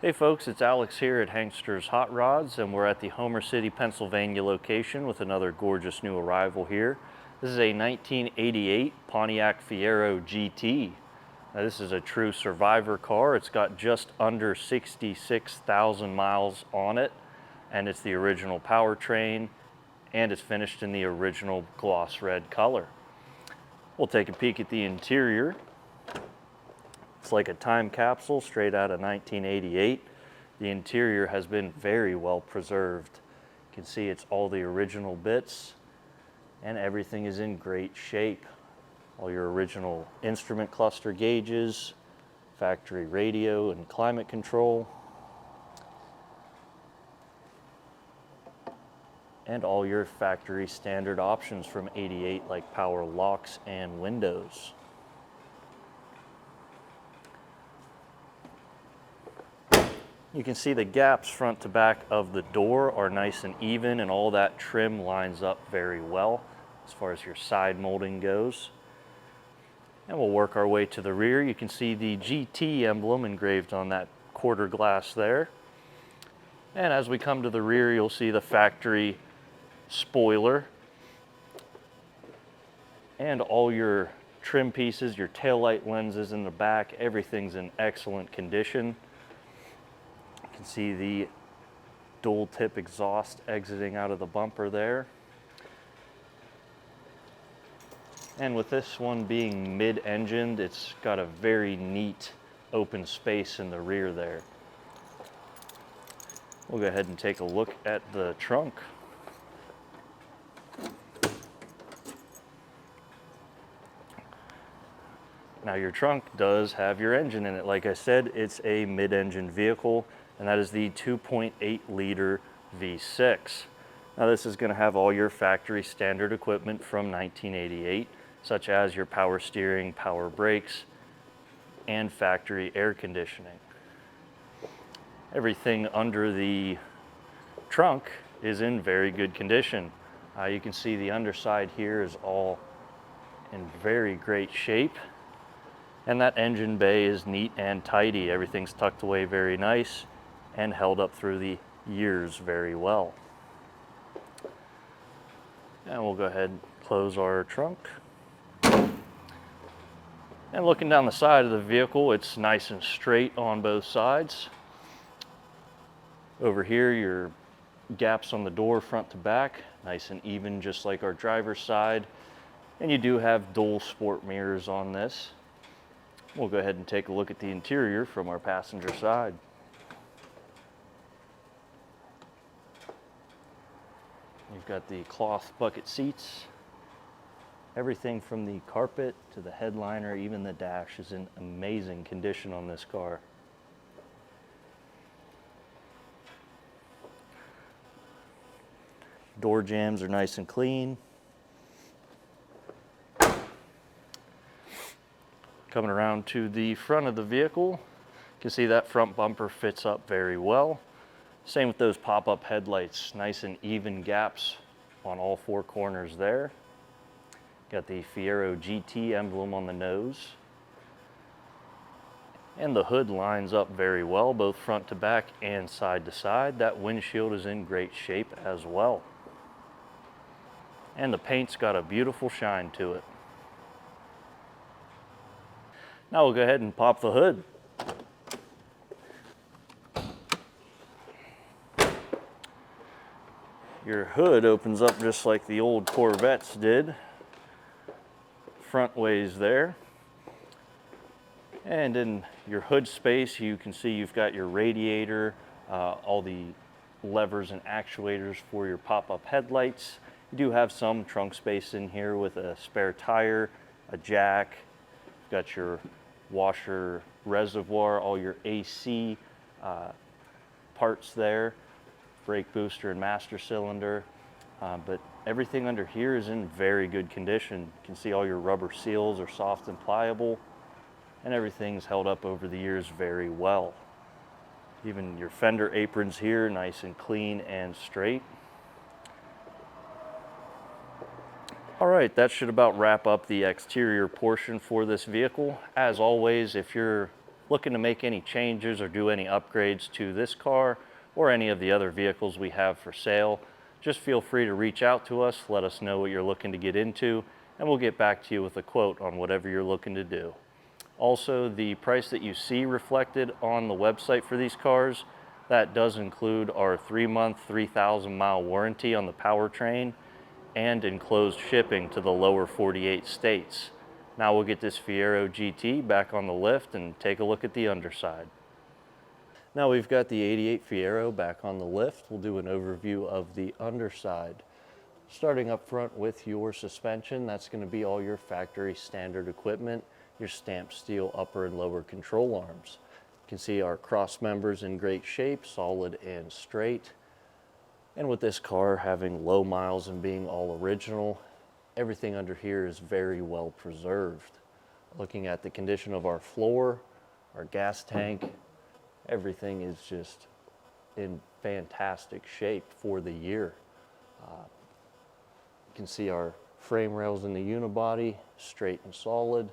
Hey folks, it's Alex here at Hankster's Hot Rods, and we're at the Homer City, Pennsylvania location with another gorgeous new arrival here. This is a 1988 Pontiac Fiero Gt. Now, this is a true survivor car. It's got just under 66,000 miles on it, and it's the original powertrain, and it's finished in the original gloss red color. We'll take a peek at the interior. It's like a time capsule straight out of 1988. The interior has been very well preserved. You can see it's all the original bits and everything is in great shape. All your original instrument cluster gauges, factory radio and climate control, and all your factory standard options from '88 like power locks and windows. You can see the gaps front to back of the door are nice and even, and all that trim lines up very well as far as your side molding goes. And we'll work our way to the rear. You can see the GT emblem engraved on that quarter glass there. And as we come to the rear, you'll see the factory spoiler and all your trim pieces, your taillight lenses in the back, everything's in excellent condition. You can see the dual tip exhaust exiting out of the bumper there. And with this one being mid-engined, it's got a very neat open space in the rear there. We'll go ahead and take a look at the trunk. Now your trunk does have your engine in it. Like I said, it's a mid-engine vehicle, and that is the 2.8 liter V6. Now this is going to have all your factory standard equipment from 1988, such as your power steering, power brakes, and factory air conditioning. Everything under the trunk is in very good condition. You can see the underside here is all in very great shape. And that engine bay is neat and tidy. Everything's tucked away very nice and held up through the years very well. And we'll go ahead and close our trunk. And looking down the side of the vehicle, it's nice and straight on both sides. Over here, your gaps on the door front to back, nice and even, just like our driver's side. And you do have dual sport mirrors on this. We'll go ahead and take a look at the interior from our passenger side. You've got the cloth bucket seats. Everything from the carpet to the headliner, even the dash, is in amazing condition on this car. Door jambs are nice and clean. Coming around to the front of the vehicle, you can see that front bumper fits up very well. Same with those pop-up headlights, nice and even gaps on all four corners there. Got the Fiero GT emblem on the nose. And the hood lines up very well, both front to back and side to side. That windshield is in great shape as well. And the paint's got a beautiful shine to it. Now we'll go ahead and pop the hood. Your hood opens up just like the old Corvettes did. Front ways there. And in your hood space, you can see you've got your radiator, all the levers and actuators for your pop-up headlights. You do have some trunk space in here with a spare tire, a jack. You've got your washer reservoir, all your AC parts there, brake booster and master cylinder, but everything under here is in very good condition. You can see all your rubber seals are soft and pliable, and everything's held up over the years very well. Even your fender aprons here, nice and clean and straight. All right, that should about wrap up the exterior portion for this vehicle. As always, if you're looking to make any changes or do any upgrades to this car or any of the other vehicles we have for sale, just feel free to reach out to us, let us know what you're looking to get into, and we'll get back to you with a quote on whatever you're looking to do. Also, the price that you see reflected on the website for these cars, that does include our 3-month, 3,000-mile warranty on the powertrain and enclosed shipping to the lower 48 states. Now we'll get this Fiero GT back on the lift and take a look at the underside. Now we've got the 88 Fiero back on the lift. We'll do an overview of the underside. Starting up front with your suspension, that's going to be all your factory standard equipment, your stamped steel upper and lower control arms. You can see our cross members in great shape, solid and straight. And with this car having low miles and being all original, everything under here is very well preserved. Looking at the condition of our floor, our gas tank, everything is just in fantastic shape for the year. You can see our frame rails in the unibody, straight and solid,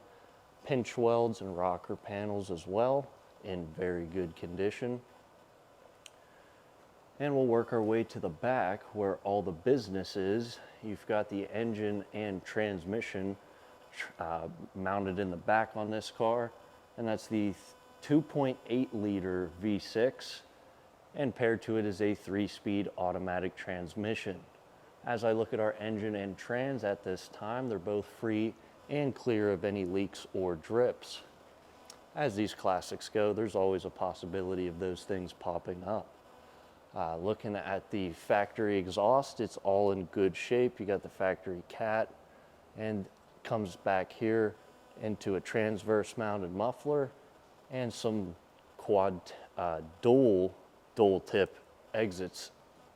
pinch welds and rocker panels as well, in very good condition. And we'll work our way to the back where all the business is. You've got the engine and transmission mounted in the back on this car, and that's the 2.8 liter V6, and paired to it is a 3-speed automatic transmission. As I look at our engine and trans at this time, they're both free and clear of any leaks or drips. As these classics go, there's always a possibility of those things popping up. Looking at the factory exhaust, it's all in good shape. You got the factory cat, and comes back here into a transverse mounted muffler and some quad dual tip exits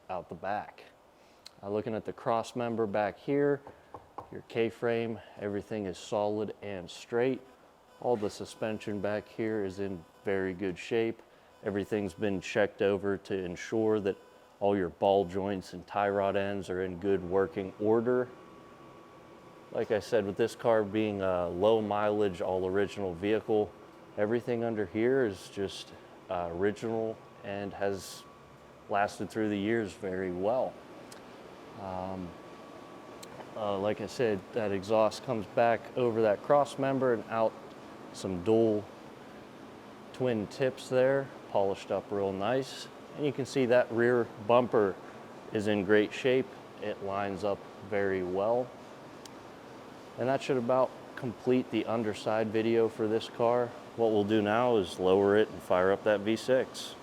out the back. Looking at the cross member back here, your K-frame, everything is solid and straight. All the suspension back here is in very good shape. Everything's been checked over to ensure that all your ball joints and tie rod ends are in good working order. Like I said, with this car being a low mileage, all original vehicle, everything under here is just original and has lasted through the years very well. Like I said, that exhaust comes back over that cross member and out some dual twin tips there, polished up real nice. And you can see that rear bumper is in great shape. It lines up very well. And that should about complete the underside video for this car. What we'll do now is lower it and fire up that V6.